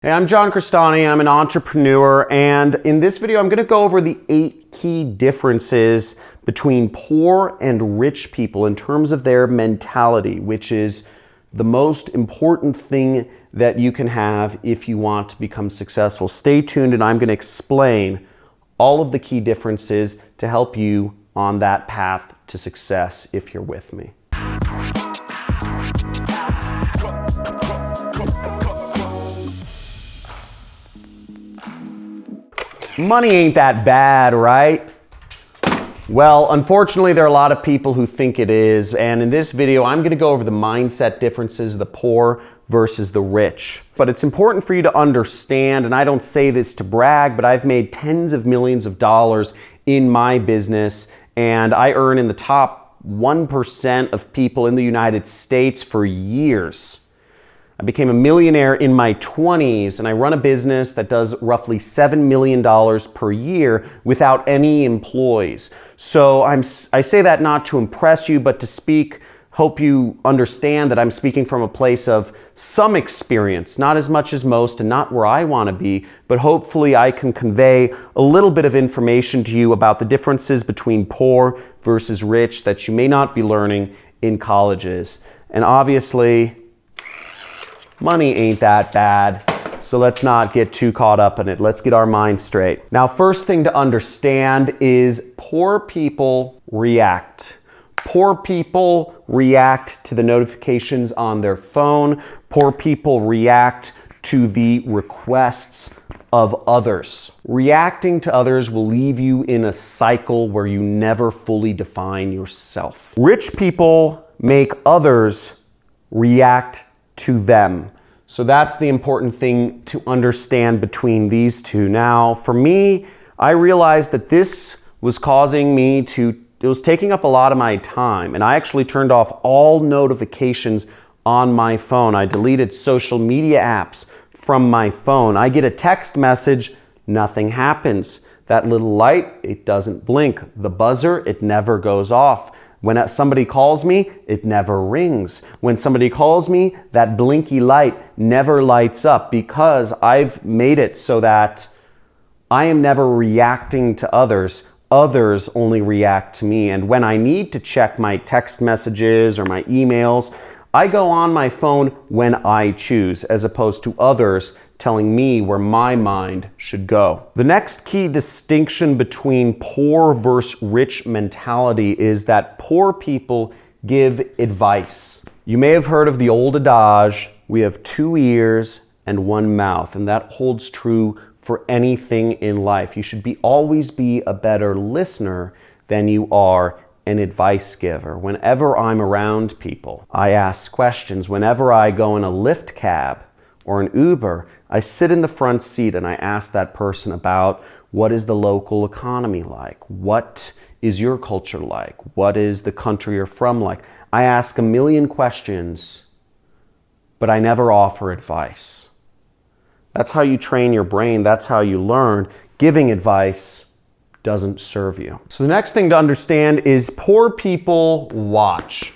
Hey, I'm John Crestani. I'm an entrepreneur, and in this video, I'm going to go over the 8 key differences between poor and rich people in terms of their mentality, which is the most important thing that you can have if you want to become successful. Stay tuned, and I'm going to explain all of the key differences to help you on that path to success if you're with me. Money ain't that bad, right? Well, unfortunately, there are a lot of people who think it is, and in this video, I'm going to go over the mindset differences, the poor versus the rich. But it's important for you to understand, and I don't say this to brag, but I've made tens of millions of dollars in my business, and I earn in the top 1% of people in the United States for years. I became a millionaire in my 20s, and I run a business that does roughly $7 million per year without any employees. So I say that not to impress you, but to hope you understand that I'm speaking from a place of some experience, not as much as most and not where I want to be, but hopefully I can convey a little bit of information to you about the differences between poor versus rich that you may not be learning in colleges. And obviously, money ain't that bad, so let's not get too caught up in it. Let's get our minds straight. Now, first thing to understand is poor people react. Poor people react to the notifications on their phone. Poor people react to the requests of others. Reacting to others will leave you in a cycle where you never fully define yourself. Rich people make others react to them. So that's the important thing to understand between these two. Now, for me, I realized that this was it was taking up a lot of my time, and I actually turned off all notifications on my phone. I deleted social media apps from my phone. I get a text message, nothing happens. That little light, it doesn't blink. The buzzer, it never goes off. When somebody calls me, it never rings. When somebody calls me, that blinky light never lights up because I've made it so that I am never reacting to others. Others only react to me. And when I need to check my text messages or my emails, I go on my phone when I choose, as opposed to others telling me where my mind should go. The next key distinction between poor versus rich mentality is that poor people give advice. You may have heard of the old adage, we have 2 ears and 1 mouth, and that holds true for anything in life. You should always be a better listener than you are an advice giver. Whenever I'm around people, I ask questions. Whenever I go in a Lyft cab or an Uber, I sit in the front seat and I ask that person about what is the local economy like? What is your culture like? What is the country you're from like? I ask a million questions, but I never offer advice. That's how you train your brain. That's how you learn. Giving advice doesn't serve you. So the next thing to understand is poor people watch,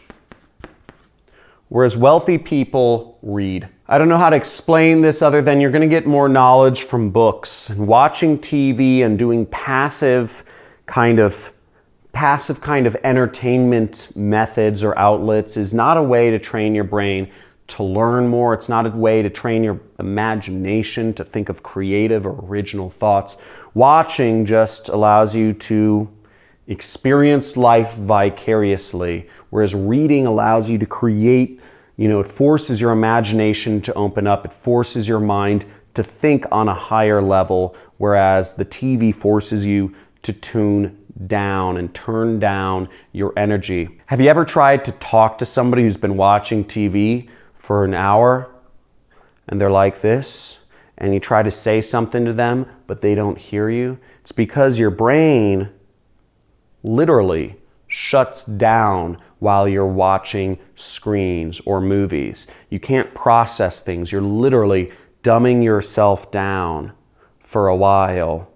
whereas wealthy people read. I don't know how to explain this other than you're going to get more knowledge from books and watching TV and doing passive kind of entertainment methods or outlets is not a way to train your brain to learn more. It's not a way to train your imagination to think of creative or original thoughts. Watching just allows you to experience life vicariously, whereas reading allows you to create. It forces your imagination to open up. It forces your mind to think on a higher level, whereas the TV forces you to tune down and turn down your energy. Have you ever tried to talk to somebody who's been watching TV for an hour and they're like this, and you try to say something to them, but they don't hear you? It's because your brain literally shuts down while you're watching screens or movies. You can't process things. You're literally dumbing yourself down for a while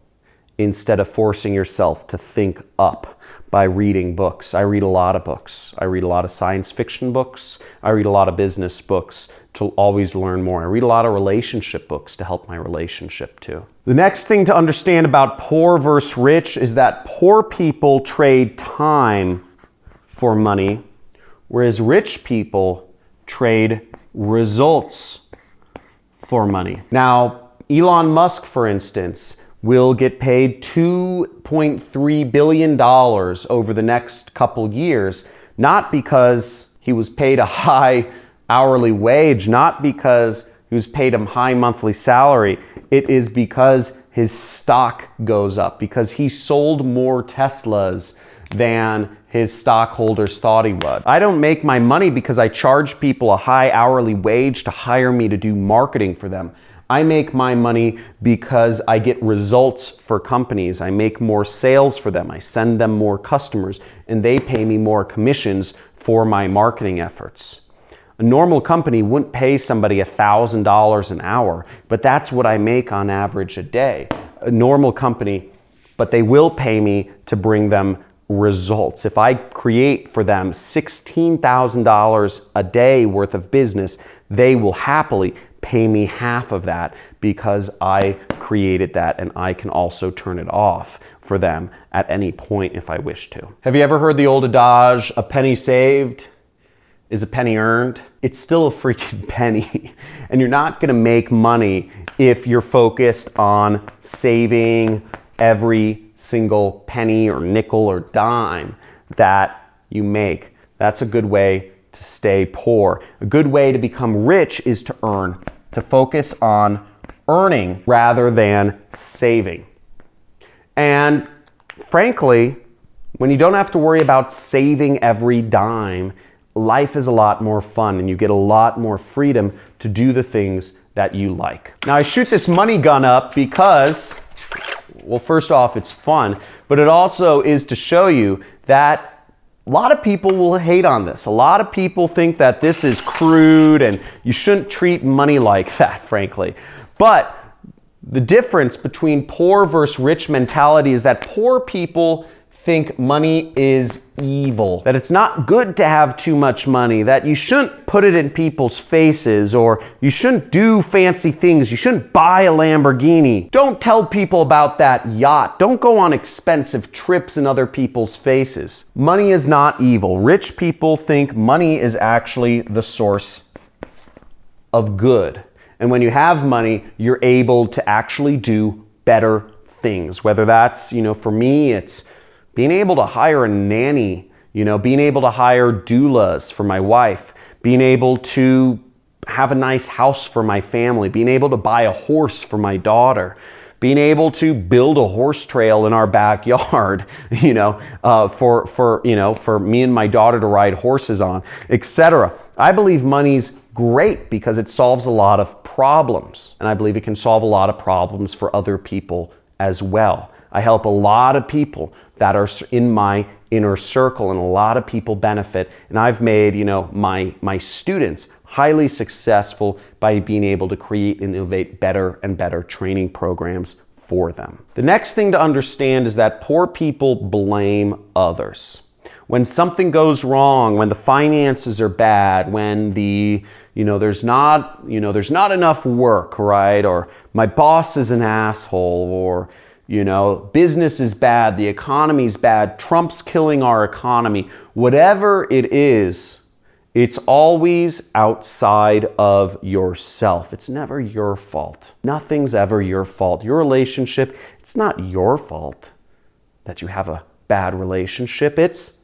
instead of forcing yourself to think up by reading books. I read a lot of books. I read a lot of science fiction books. I read a lot of business books to always learn more. I read a lot of relationship books to help my relationship too. The next thing to understand about poor versus rich is that poor people trade time for money, whereas rich people trade results for money. Now, Elon Musk, for instance, will get paid $2.3 billion over the next couple years, not because he was paid a high hourly wage, not because he was paid a high monthly salary. It is because his stock goes up, because he sold more Teslas than his stockholders thought he would. I don't make my money because I charge people a high hourly wage to hire me to do marketing for them. I make my money because I get results for companies. I make more sales for them. I send them more customers, and they pay me more commissions for my marketing efforts. A normal company wouldn't pay somebody $1,000 an hour, but that's what I make on average a day. A normal company, but they will pay me to bring them results. If I create for them $16,000 a day worth of business, they will happily pay me half of that because I created that, and I can also turn it off for them at any point if I wish to. Have you ever heard the old adage, a penny saved is a penny earned? It's still a freaking penny. And you're not gonna make money if you're focused on saving every single penny or nickel or dime that you make. That's a good way to stay poor. A good way to become rich is to earn, to focus on earning rather than saving. And frankly, when you don't have to worry about saving every dime, life is a lot more fun and you get a lot more freedom to do the things that you like. Now, I shoot this money gun up because, well, first off, it's fun, but it also is to show you that a lot of people will hate on this. A lot of people think that this is crude and you shouldn't treat money like that, frankly. But the difference between poor versus rich mentality is that poor people think money is evil, that it's not good to have too much money, that you shouldn't put it in people's faces, or you shouldn't do fancy things, you shouldn't buy a Lamborghini. Don't tell people about that yacht. Don't go on expensive trips in other people's faces. Money is not evil. Rich people think money is actually the source of good. And when you have money, you're able to actually do better things. Whether that's, for me, it's being able to hire a nanny, being able to hire doulas for my wife, being able to have a nice house for my family, being able to buy a horse for my daughter, being able to build a horse trail in our backyard, for me and my daughter to ride horses on, etc. I believe money's great because it solves a lot of problems, and I believe it can solve a lot of problems for other people as well. I help a lot of people that are in my inner circle, and a lot of people benefit. And I've made, my students highly successful by being able to create and innovate better and better training programs for them. The next thing to understand is that poor people blame others. When something goes wrong, when the finances are bad, when there's not enough work, right? Or my boss is an asshole, or business is bad, the economy's bad, Trump's killing our economy. Whatever it is, it's always outside of yourself. It's never your fault. Nothing's ever your fault. Your relationship, it's not your fault that you have a bad relationship. It's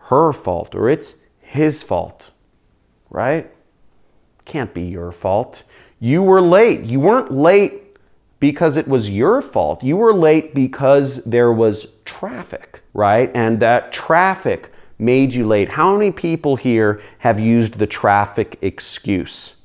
her fault, or it's his fault, right? Can't be your fault. You were late. You weren't late because it was your fault. You were late because there was traffic, right? And that traffic made you late. How many people here have used the traffic excuse?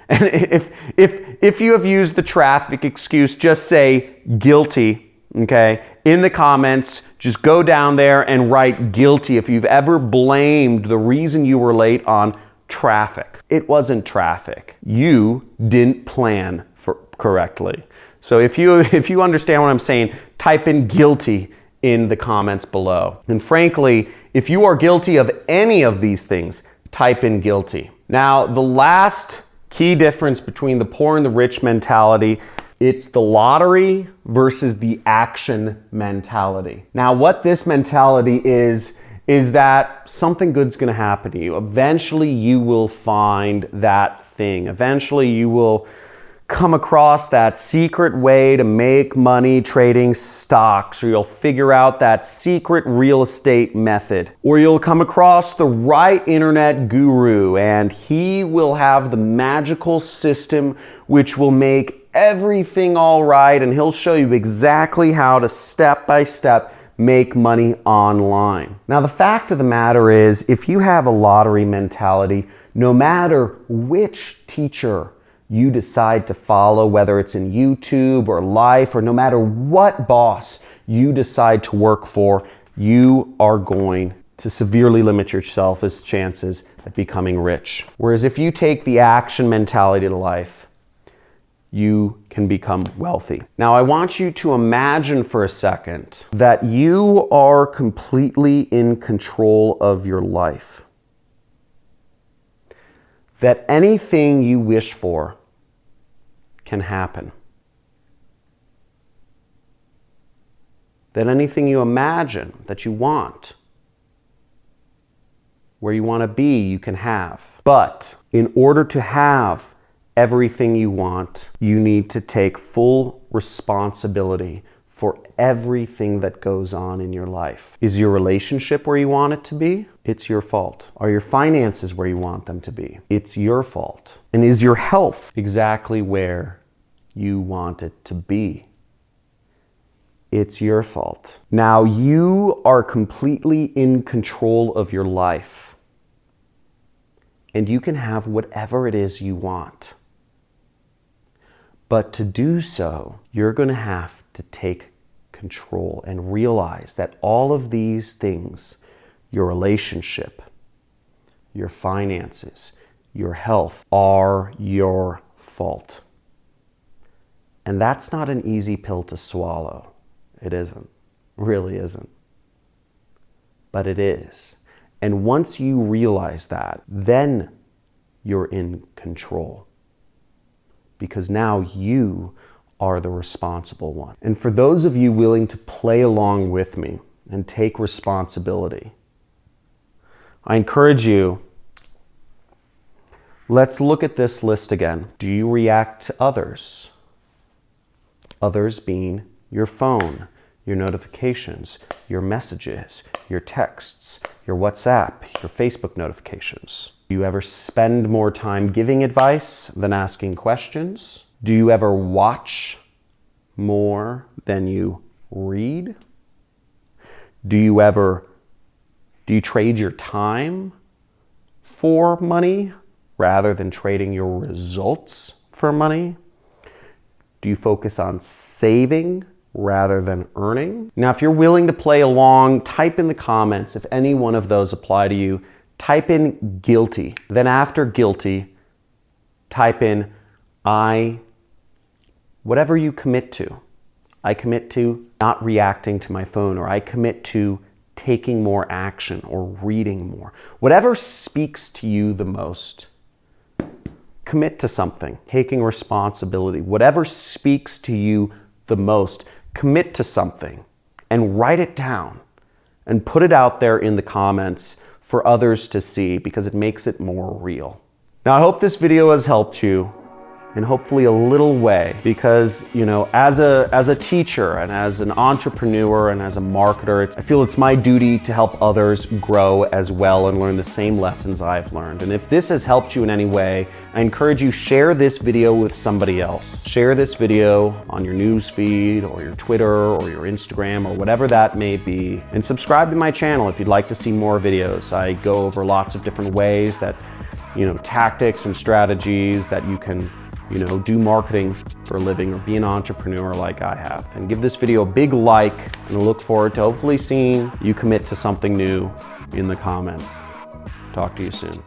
And if you have used the traffic excuse, just say guilty, okay? In the comments, just go down there and write guilty if you've ever blamed the reason you were late on traffic. It wasn't traffic. You didn't plan correctly. So if you understand what I'm saying, type in guilty in the comments below. And frankly, if you are guilty of any of these things, type in guilty. Now, the last key difference between the poor and the rich mentality, it's the lottery versus the action mentality. Now, what this mentality is that something good's gonna happen to you. Eventually, you will find that thing. Eventually, you will come across that secret way to make money trading stocks, or you'll figure out that secret real estate method, or you'll come across the right internet guru and he will have the magical system which will make everything all right, and he'll show you exactly how to step by step make money online. Now, the fact of the matter is, if you have a lottery mentality, no matter which teacher you decide to follow, whether it's in YouTube or life, or no matter what boss you decide to work for, you are going to severely limit yourself's chances at becoming rich. Whereas if you take the action mentality to life, you can become wealthy. Now, I want you to imagine for a second that you are completely in control of your life. That anything you wish for can happen. That anything you imagine that you want, where you want to be, you can have. But in order to have everything you want, you need to take full responsibility for everything that goes on in your life. Is your relationship where you want it to be? It's your fault. Are your finances where you want them to be? It's your fault. And is your health exactly where you want it to be? It's your fault. Now, you are completely in control of your life, and you can have whatever it is you want. But to do so, you're going to have to take control and realize that all of these things, your relationship, your finances, your health, are your fault. And that's not an easy pill to swallow. It isn't. Really isn't. But it is. And once you realize that, then you're in control. Because now you are the responsible one. And for those of you willing to play along with me and take responsibility, I encourage you, let's look at this list again. Do you react to others? Others being your phone, your notifications, your messages, your texts, your WhatsApp, your Facebook notifications. Do you ever spend more time giving advice than asking questions? Do you ever watch more than you read? Do you trade your time for money rather than trading your results for money? Do you focus on saving rather than earning? Now, if you're willing to play along, type in the comments if any one of those apply to you. Type in guilty. Then after guilty, type in whatever you commit to. I commit to not reacting to my phone, or I commit to taking more action or reading more. Whatever speaks to you the most, commit to something, taking responsibility. Whatever speaks to you the most, commit to something and write it down and put it out there in the comments for others to see, because it makes it more real. Now, I hope this video has helped you in hopefully a little way, because, you know, as a teacher and as an entrepreneur and as a marketer, I feel it's my duty to help others grow as well and learn the same lessons I've learned. And if this has helped you in any way, I encourage you, share this video with somebody else. Share this video on your news feed or your Twitter or your Instagram or whatever that may be. And subscribe to my channel if you'd like to see more videos. I go over lots of different ways that, you know, tactics and strategies that you can, you know, do marketing for a living or be an entrepreneur like I have. And give this video a big like, and I look forward to hopefully seeing you commit to something new in the comments. Talk to you soon.